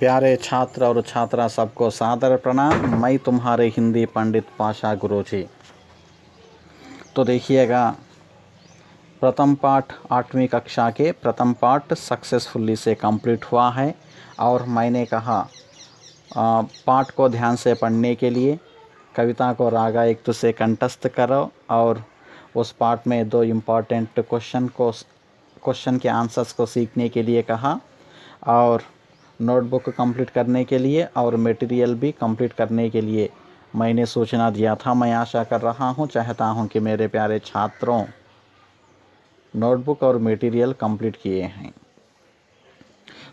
प्यारे छात्र और छात्रा सबको सादर प्रणाम। मैं तुम्हारे हिंदी पंडित पाशा गुरुजी। तो देखिएगा, प्रथम पाठ 8वीं कक्षा के प्रथम पाठ सक्सेसफुली से कंप्लीट हुआ है। और मैंने कहा पाठ को ध्यान से पढ़ने के लिए कविता को रागायुक्त से कंठस्थ करो और उस पाठ में 2 इम्पॉर्टेंट क्वेश्चन के आंसर्स को सीखने के लिए कहा और नोटबुक कंप्लीट करने के लिए और मटेरियल भी कंप्लीट करने के लिए मैंने सूचना दिया था। मैं आशा कर रहा हूँ, चाहता हूँ कि मेरे प्यारे छात्रों नोटबुक और मटेरियल कंप्लीट किए हैं।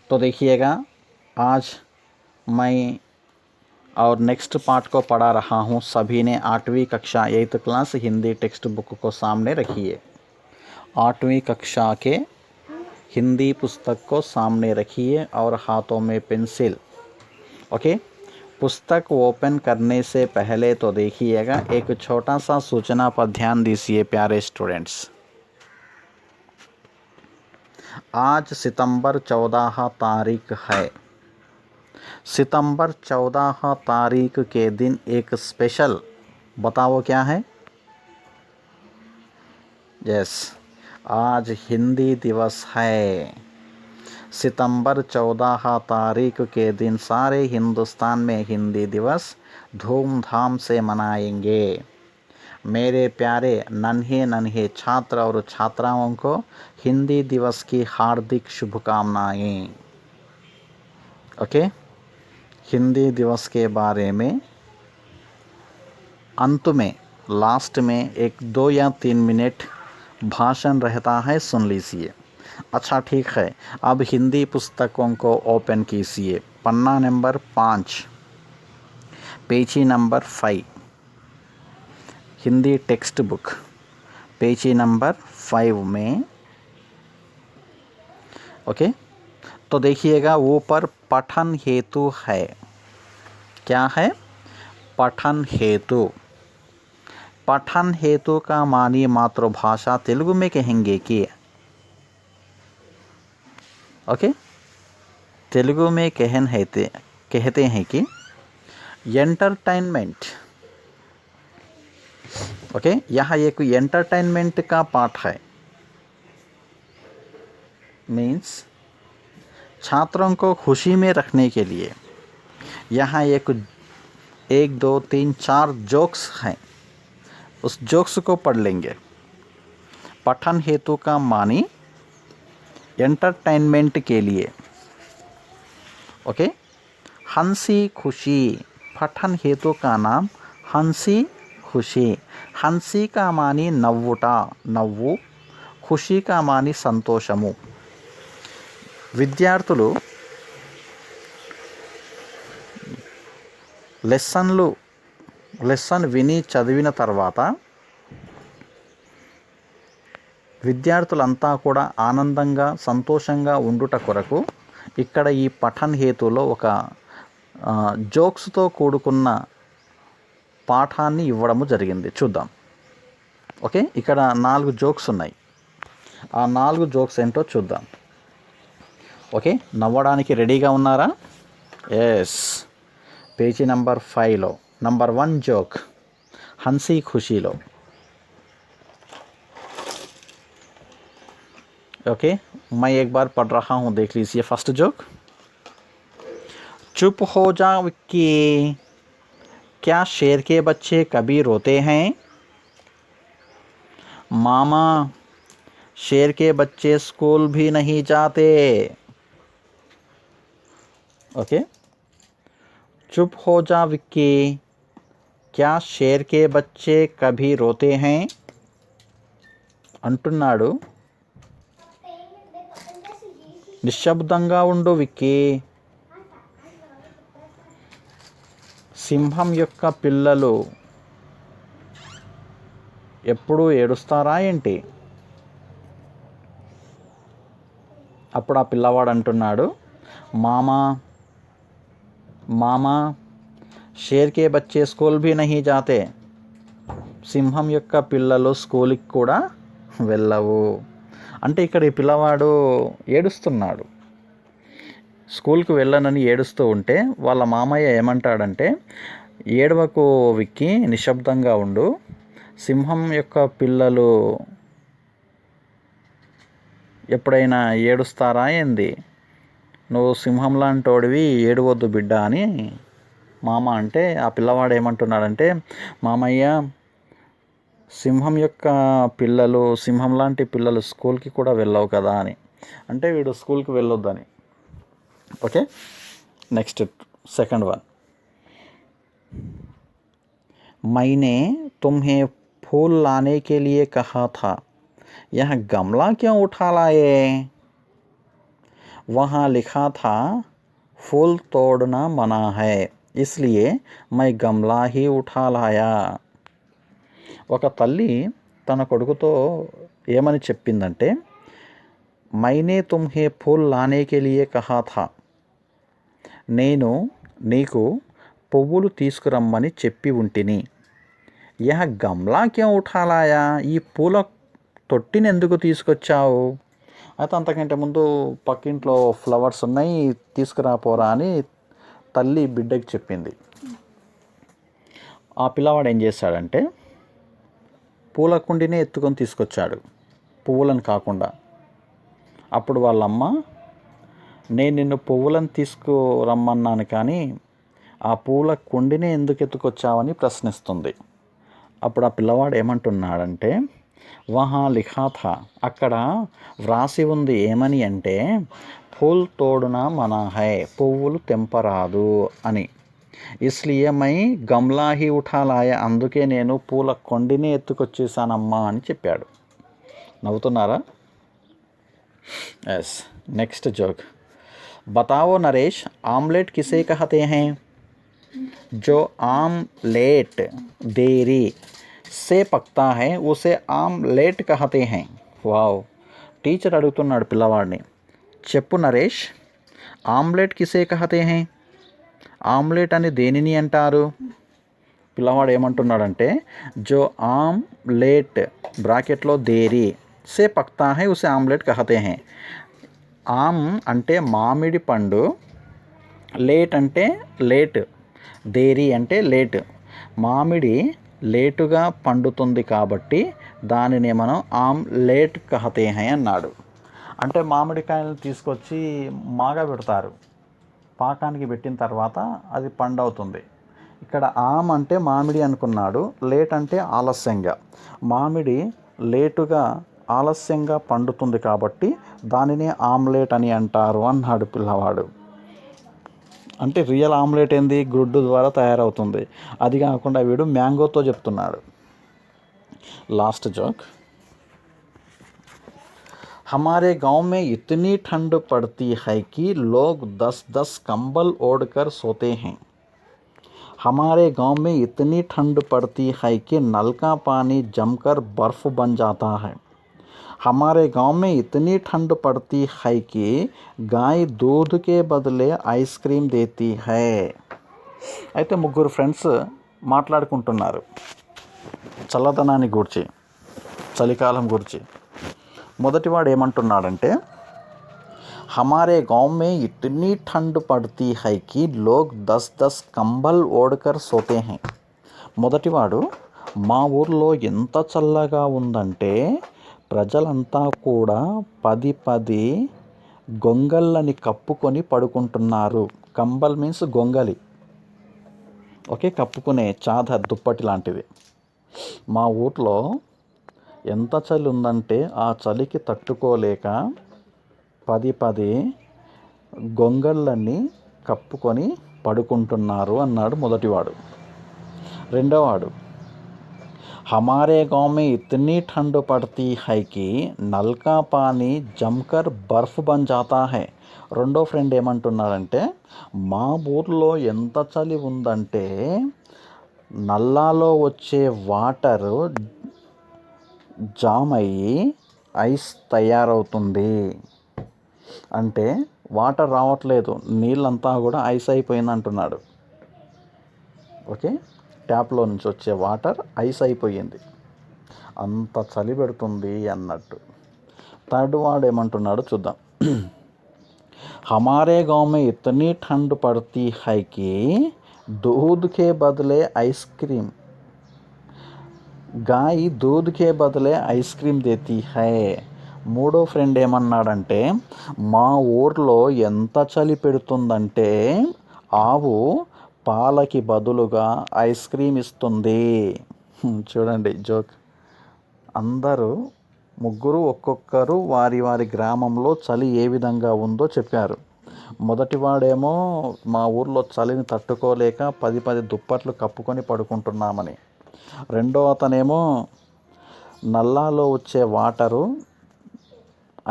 तो देखिएगा, आज मैं और नेक्स्ट पार्ट को पढ़ा रहा हूँ। सभी ने 8वीं कक्षा 8th class Hindi text book को सामने रखिए। 8वीं कक्षा के हिंदी पुस्तक को सामने रखिए और हाथों में पेंसिल। ओके, पुस्तक ओपन करने से पहले तो देखिएगा एक छोटा सा सूचना पर ध्यान दीजिए प्यारे स्टूडेंट्स। आज सितंबर 14 तारीख है। सितंबर 14 तारीख के दिन एक स्पेशल, बताओ क्या है? यस, आज हिंदी दिवस है। सितंबर 14 तारीख के दिन सारे हिंदुस्तान में हिंदी दिवस धूमधाम से मनाएंगे। मेरे प्यारे नन्हे नन्हे छात्र और छात्राओं को हिंदी दिवस की हार्दिक शुभकामनाएं। ओके, हिंदी दिवस के बारे में अंत में लास्ट में 1, 2 या 3 मिनट भाषण रहता है, सुन लीजिए। अच्छा ठीक है, अब हिंदी पुस्तकों को ओपन कीजिए। पन्ना नंबर 5, पेजी नंबर 5, हिंदी टेक्स्ट बुक पेजी नंबर 5 में। ओके, तो देखिएगा ऊपर पठन हेतु है। क्या है? पठन हेतु। पठन हेतु का मानी मातृभाषा तेलुगु में कहेंगे कि ओके, तेलुगु में कहते हैं कि एंटरटेनमेंट। ओके, यहाँ एक एंटरटेनमेंट का पाठ है। मीन्स छात्रों को खुशी में रखने के लिए यहाँ 1, 2, 3, 4 जोक्स हैं। उस जोक्स को पढ़ लेंगे। पठन हेतु का मानी एंटरटेनमेंट के लिए। ओके, हंसी खुशी। पठन हेतु का नाम हंसी खुशी। हंसी का मानी नव्वुटा, नव्वु। खुशी का मानी సంతోషము। విద్యార్థులు లెసన్ విని చదివిన తర్వాత విద్యార్థులంతా కూడా ఆనందంగా సంతోషంగా ఉండుట కొరకు ఇక్కడ ఈ పఠన్ హేతులో ఒక జోక్స్తో కూడుకున్న పాఠాన్ని ఇవ్వడము జరిగింది. చూద్దాం. ఓకే, ఇక్కడ 4 జోక్స్ ఉన్నాయి. ఆ 4 జోక్స్ ఏంటో చూద్దాం. ఓకే, నవ్వడానికి రెడీగా ఉన్నారా? ఎస్, పేజీ నంబర్ 5లో నంబర్ 1 जोक हंसी खुशी लो। ओके, मैं एक बार पढ़ रहा हूँ, देख लीजिए। फर्स्ट जोक, चुप हो जा विक्की, क्या शेर के बच्चे कभी रोते हैं? मामा, शेर के बच्चे स्कूल भी नहीं जाते। ओके, चुप हो जा विक्की, क्या शेर के बच्चे कभी रोते हैं అంటున్నాడు. నిశ్శబ్దంగా ఉండు విక్కీ, సింహం యొక్క పిల్లలు ఎప్పుడు ఏడుస్తారా ఏంటి? అప్పుడు ఆ పిల్లవాడు అంటున్నాడు, మామా షేర్ కే బచ్చే స్కూల్ భీ నహీ జాతే. సింహం యొక్క పిల్లలు స్కూల్కి కూడా వెళ్ళవు. అంటే ఇక్కడ ఈ పిల్లవాడు ఏడుస్తున్నాడు. స్కూల్కి వెళ్ళనని ఏడుస్తూ ఉంటే వాళ్ళ మామయ్య ఏమంటాడంటే, ఏడవకు విక్కి, నిశ్శబ్దంగా ఉండు, సింహం యొక్క పిల్లలు ఎప్పుడైనా ఏడుస్తారా ఏంది, నువ్వు సింహం లాంటోడివి, ఏడవద్దు బిడ్డ అని మామ అంటే, ఆ పిల్లవాడు ఏమంటున్నాడంటే, మామయ్య సింహం యొక్క పిల్లలు, సింహం లాంటి పిల్లలు స్కూల్కి కూడా వెళ్ళవు కదా అని. అంటే వీడు స్కూల్కి వెళ్ళొద్దని. Okay, next second one. मैंने तुम्हें फूल लाने के लिए कहा था, यह गमला क्यों उठा लाए? वहाँ लिखा था फूल तोड़ना मना है, इसलिए मैं गमला ही उठा लाया. ఒక తల్లి తన కొడుకుతో ఏమని చెప్పిందంటే, మైనే తుమ్హే ఫూల్ లానే కే లియే కహా థా, నేను నీకు పువ్వులు తీసుకురమ్మని చెప్పి ఉంటిని. యహ గమ్లా క్యా ఉఠాలాయా, ఈ పూల తొట్టిని ఎందుకు తీసుకొచ్చావు? అయితే అంతకంటే ముందు పక్కింట్లో ఫ్లవర్స్ ఉన్నాయి, తీసుకురాపోరా అని తల్లి బిడ్డకి చెప్పింది. ఆ పిల్లవాడు ఏం చేశాడంటే, పూల కుండినే ఎత్తుకొని తీసుకొచ్చాడు, పువ్వులను కాకుండా. అప్పుడు వాళ్ళమ్మ, నేను నిన్ను పువ్వులను తీసుకురమ్మన్నాను కానీ ఆ పూల కుండిని ఎందుకు ఎత్తుకొచ్చావని ప్రశ్నిస్తుంది. అప్పుడు ఆ పిల్లవాడు ఏమంటున్నాడంటే, వహా లిఖా థా, అక్కడ వ్రాసి ఉంది ఏమని అంటే, ఫూల్ తోడునా మనా హై, పువ్వులు తెంపరాదు అని. ఇస్లియే మై గమ్లా హీ ఉఠాలాయ, అందుకే నేను పూల కొండిని ఎత్తుకొచ్చేసానమ్మా అని చెప్పాడు. నవ్వుతున్నారా? ఎస్. Next joke. बताओ नरेश, आमलेट किसे कहते हैं? जो आमलेट देरी से पकता है उसे आमलेट कहते हैं. వావ్, టీచర్ అడుగుతున్నాడు పిల్లవాడిని, చెప్పు నరేష్, ఆమ్లెట్ కిసే కహతే హై, ఆమ్లెట్ అని దేనిని అంటారు? పిల్లవాడు ఏమంటున్నాడంటే, జో ఆమ్లెట్ బ్రాకెట్లో దేరీ సే పక్తా హై ఉసే ఆమ్లెట్ కహతే హై. ఆమ్ అంటే మామిడి పండు, లేట్ అంటే లేట్, దేరీ అంటే లేట్. మామిడి లేటుగా పండుతుంది కాబట్టి దానిని మనం ఆమ్లెట్ కహతే హై అన్నాడు. అంటే మామిడికాయలను తీసుకొచ్చి మాగా పెడతారు, పాకానికి పెట్టిన తర్వాత అది పండు అవుతుంది. ఇక్కడ ఆమ్ అంటే మామిడి అనుకున్నాడు, లేట్ అంటే ఆలస్యంగా. మామిడి లేటుగా ఆలస్యంగా పండుతుంది కాబట్టి దానిని ఆమ్లెట్ అని అంటారు అన్నాడు పిల్లవాడు. అంటే రియల్ ఆమ్లెట్ ఏంది, గుడ్డు ద్వారా తయారవుతుంది. అది కాకుండా వీడు మ్యాంగోతో చెప్తున్నాడు. Last joke. हमारे गांव में इतनी ठंड पड़ती है कि लोग 10-10 कंबल ओढ़कर सोते हैं. हमारे गांव में इतनी ठंड पड़ती है कि नल का पानी जमकर बर्फ़ बन जाता है. हमारे गांव में इतनी ठंड पड़ती है कि गाय दूध के बदले ఐస్ క్రీమ్ देती है. అయితే ముగ్గురు ఫ్రెండ్స్ మాట్లాడుకుంటున్నారు చల్లదనాన్ని గురించి, చలికాలం గురించి. మొదటివాడు ఏమంటున్నాడంటే, हमारे गांव में इतनी ठंड पड़ती है कि लोग 10-10 कंबल ओढ़कर सोते हैं. మొదటివాడు, మా ఊర్లో ఎంత చల్లగా ఉందంటే ప్రజలంతా కూడా 10 గొంగళ్ళని కప్పుకొని పడుకుంటున్నారు. కంబల్ మీన్స్ గొంగలి, ఓకే, కప్పుకునే చాదర్, దుప్పటి లాంటిది. మా ఊర్లో ఎంత చలి ఉందంటే ఆ చలికి తట్టుకోలేక 10 గొంగళ్ళని కప్పుకొని పడుకుంటున్నారు అన్నాడు మొదటివాడు. రెండోవాడు, हमारे गांव में इतनी ठंड पड़ती है कि नल का पानी जमकर बर्फ़ बन जाता है. రెండో ఫ్రెండ్ ఏమంటున్నాడంటే, మా ఊర్లో ఎంత చలి ఉందంటే నల్లాలో వచ్చే వాటరు జామ్ అయ్యి ఐస్ తయారవుతుంది. అంటే వాటర్ రావట్లేదు, నీళ్ళంతా కూడా ఐస్ అయిపోయింది అంటున్నాడు. ఓకే, ట్యాప్లో నుంచి వచ్చే వాటర్ ఐస్ అయిపోయింది, అంత చలి పెడుతుంది అన్నట్టు. థర్డ్ వాడు ఏమంటున్నాడు చూద్దాం. हमारे गांव में इतनी ठंड पड़ती है कि दूध के बदले आइसक्रीम, గాయ दूध के बदले ఐస్ క్రీమ్ देती है. మూడో ఫ్రెండ్ ఏమన్నాడంటే, మా ఊర్లో ఎంత చలి పెడుతుందంటే ఆవు పాలకి బదులుగా ఐస్ క్రీమ్ ఇస్తుంది. చూడండి జోక్. అందరూ ముగ్గురు ఒక్కొక్కరు వారి వారి గ్రామంలో చలి ఏ విధంగా ఉందో చెప్పారు. మొదటివాడేమో మా ఊర్లో చలిని తట్టుకోలేక 10 దుప్పట్లు కప్పుకొని పడుకుంటున్నామని. రెండో అతనేమో నల్లాలో వచ్చే వాటరు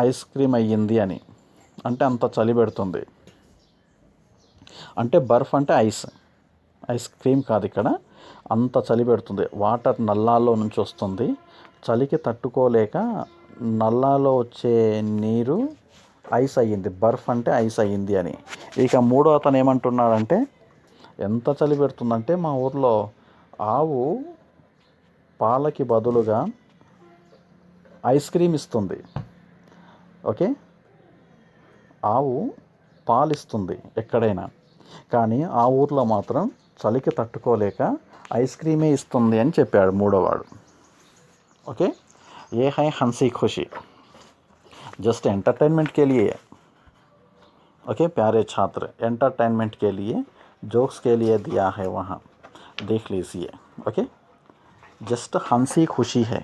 ఐస్ క్రీమ్ అయ్యింది అని, అంటే అంత చలి పెడుతుంది. అంటే బర్ఫ్ అంటే ఐస్ క్రీమ్ కాదు ఇక్కడ, అంత చలి పెడుతుంది. వాటర్ నల్లాలో నుంచి వస్తుంది, చలికి తట్టుకోలేక నల్లాలో వచ్చే నీరు ఐస్ అయ్యింది, బర్ఫ్ అంటే ఐస్ అయ్యింది అని. ఇక మూడో అతను ఏమంటున్నాడంటే, ఎంత చలి పెడుతుందంటే మా ఊర్లో ఆవు పాలకి బదులుగా ఐస్ క్రీమ్ ఇస్తుంది. ఓకే, ఆవు పాలు ఇస్తుంది ఎక్కడైనా, కానీ ఆ ఊర్లో మాత్రం చలికి తట్టుకోలేక ఐస్ క్రీమే ఇస్తుంది అని చెప్పాడు మూడోవాడు. ఓకే, ఏ హై హన్సీ ఖుషీ, जस्ट एंटरटेनमेंट के लिए. ओके प्यारे छात्र, एंटरटेनमेंट के लिए, जोक्स के लिए दिया है वहाँ, देख लीजिए. ओके, जस्ट हंसी खुशी है.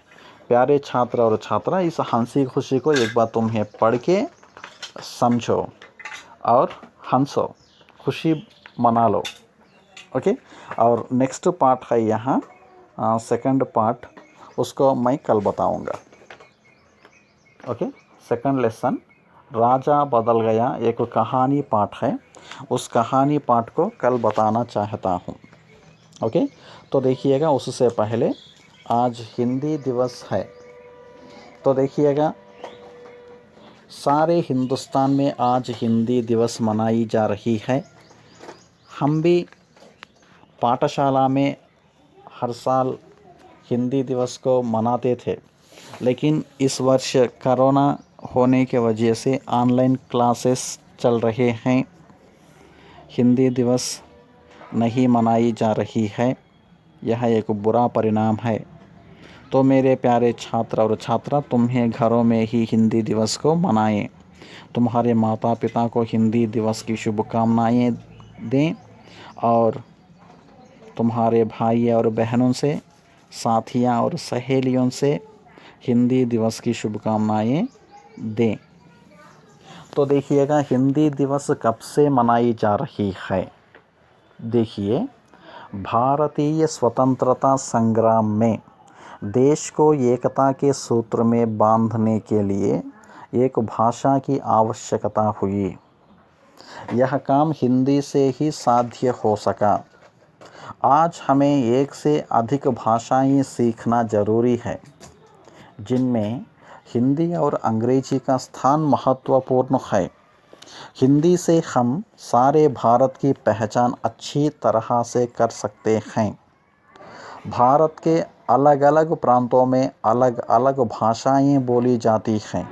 प्यारे छात्र और छात्रा, इस हंसी खुशी को एक बार तुम्हें पढ़ के समझो और हंसो, खुशी मना लो. ओके, और नेक्स्ट पार्ट है यहाँ सेकंड पार्ट, उसको मैं कल बताऊँगा. ओके, सेकंड लेसन राजा बदल गया एक कहानी पाठ है, उस कहानी पाठ को कल बताना चाहता हूँ. ओके, तो देखिएगा उससे पहले आज हिंदी दिवस है, तो देखिएगा सारे हिंदुस्तान में आज हिंदी दिवस मनाई जा रही है. हम भी पाठशाला में हर साल हिंदी दिवस को मनाते थे, लेकिन इस वर्ष कोरोना होने के वजह से ऑनलाइन क्लासेस चल रहे हैं, हिंदी दिवस नहीं मनाई जा रही है. यह एक बुरा परिणाम है. तो मेरे प्यारे छात्र और छात्रा, तुम्हें घरों में ही हिंदी दिवस को मनाएं. तुम्हारे माता पिता को हिंदी दिवस की शुभकामनाएं दें और तुम्हारे भाई और बहनों से, साथियों और सहेलियों से हिंदी दिवस की शुभकामनाएं दें. तो देखिएगा हिंदी दिवस कब से मनाई जा रही है. देखिए, भारतीय स्वतंत्रता संग्राम में देश को एकता के सूत्र में बांधने के लिए एक भाषा की आवश्यकता हुई. यह काम हिंदी से ही साध्य हो सका. आज हमें एक से अधिक भाषाएं सीखना ज़रूरी है, जिनमें हिंदी और अंग्रेजी का स्थान महत्वपूर्ण है. हिंदी से हम सारे भारत की पहचान अच्छी तरह से कर सकते हैं. भारत के अलग अलग प्रांतों में अलग अलग भाषाएं बोली जाती हैं.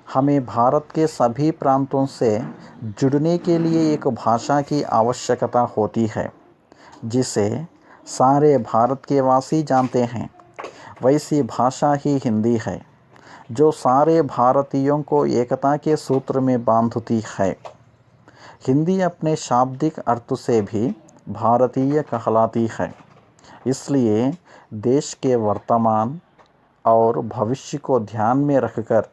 हमें भारत के सभी प्रांतों से जुड़ने के लिए एक भाषा की आवश्यकता होती है, जिसे सारे भारत के वासी जानते हैं. वैसी भाषा ही हिंदी है, जो सारे भारतीयों को एकता के सूत्र में बांधती है. हिंदी अपने शाब्दिक अर्थ से भी भारतीय कहलाती है. इसलिए देश के वर्तमान और भविष्य को ध्यान में रखकर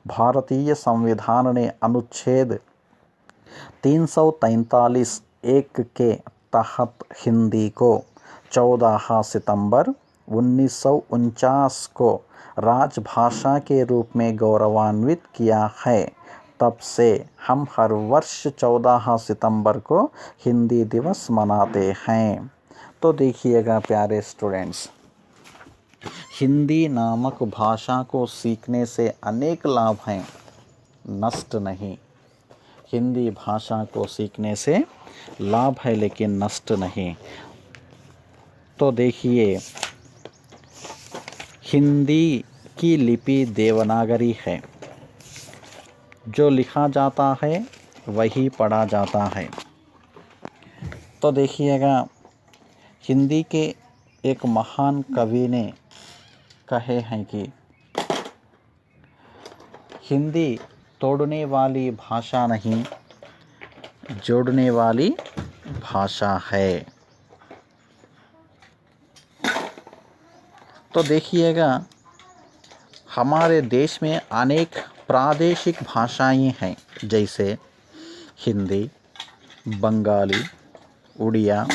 भारतीय संविधान ने अनुच्छेद 343(1) के तहत हिंदी को 14 सितंबर 1949 को राजभाषा के रूप में गौरवान्वित किया है. तब से हम हर वर्ष 14 सितंबर को हिंदी दिवस मनाते हैं. तो देखिएगा प्यारे स्टूडेंट्स, हिंदी नामक भाषा को सीखने से अनेक लाभ हैं, नष्ट नहीं. हिंदी भाषा को सीखने से लाभ है लेकिन नष्ट नहीं. तो देखिए, हिंदी की लिपि देवनागरी है. जो लिखा जाता है वही पढ़ा जाता है। तो देखिएगा, हिंदी के एक महान कवि ने कहे हैं कि हिंदी तोड़ने वाली भाषा नहीं, जोड़ने वाली भाषा है। तो देखिएगा, हमारे देश में अनेक प्रादेशिक भाषाएं हैं, जैसे हिंदी, बंगाली, उड़िया,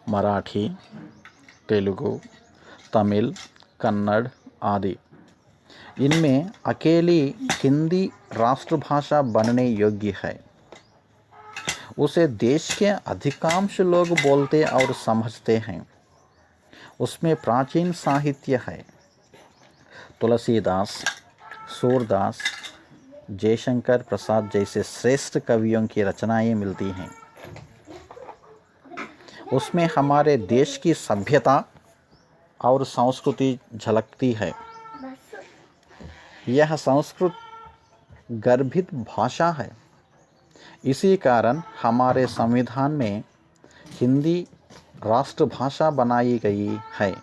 मराठी, तेलुगु, तमिल, कन्नड़ आदि। इनमें अकेली हिंदी राष्ट्रभाषा बनने योग्य है। उसे देश के अधिकांश लोग बोलते और समझते हैं। उसमें प्राचीन साहित्य है। तुलसीदास, सूरदास, जयशंकर प्रसाद जैसे श्रेष्ठ कवियों की रचनाएं मिलती हैं। उसमें हमारे देश की सभ्यता और संस्कृति झलकती है। यह संस्कृत गर्भित भाषा है। इसी कारण हमारे संविधान में हिंदी राष्ट्रभाषा बनाई गई है।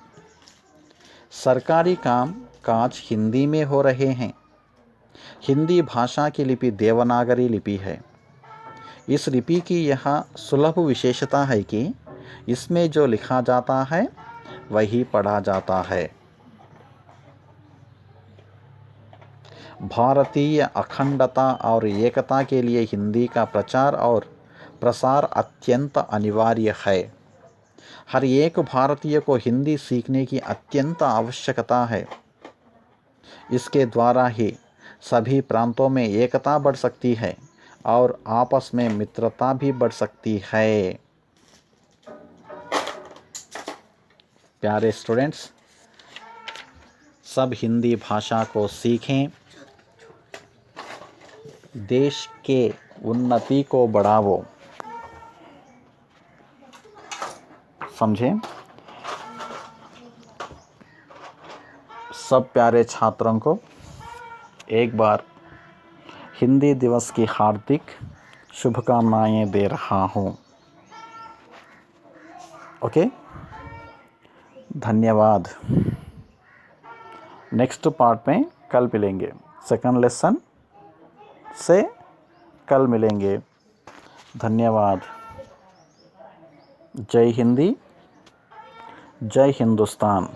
सरकारी काम काज हिंदी में हो रहे हैं। हिंदी भाषा की लिपि देवनागरी लिपि है। इस लिपि की यह सुलभ विशेषता है कि इसमें जो लिखा जाता है वही पढ़ा जाता है। भारतीय अखंडता और एकता के लिए हिंदी का प्रचार और प्रसार अत्यंत अनिवार्य है। हर एक भारतीय को हिंदी सीखने की अत्यंत आवश्यकता है। इसके द्वारा ही सभी प्रांतों में एकता बढ़ सकती है और आपस में मित्रता भी बढ़ सकती है। प्यारे स्टूडेंट्स, सब हिंदी भाषा को सीखें, देश के उन्नति को बढ़ाओ। समझें? सब प्यारे छात्रों को एक बार हिंदी दिवस की हार्दिक शुभकामनाएं दे रहा हूँ। ओके, धन्यवाद। नेक्स्ट पार्ट में कल मिलेंगे। सेकंड लेसन से कल मिलेंगे। धन्यवाद। जय हिंदी, जय हिंदुस्तान।